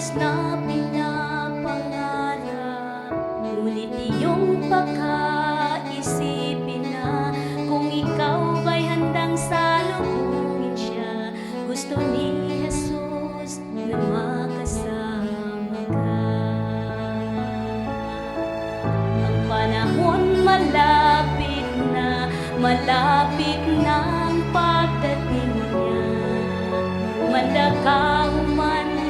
oras na pinapangarap, ngunit iyong pagkaisipin na kung ikaw ba'y handang salubungin siya. Gusto ni Jesus na makasama ka. Ang panahon malapit na ang pagdating niya. Humanda ka, humanda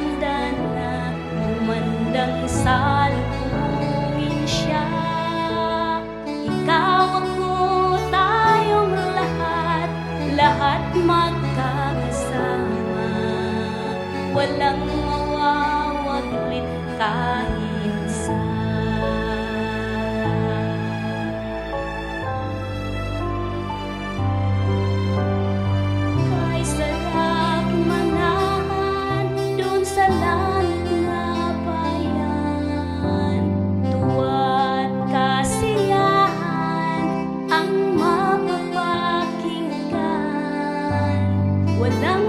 na, humandang salubungin siya. Ikaw, ako, tayong lahat magkakasama. Walang mawawaglit kahit isa. Walang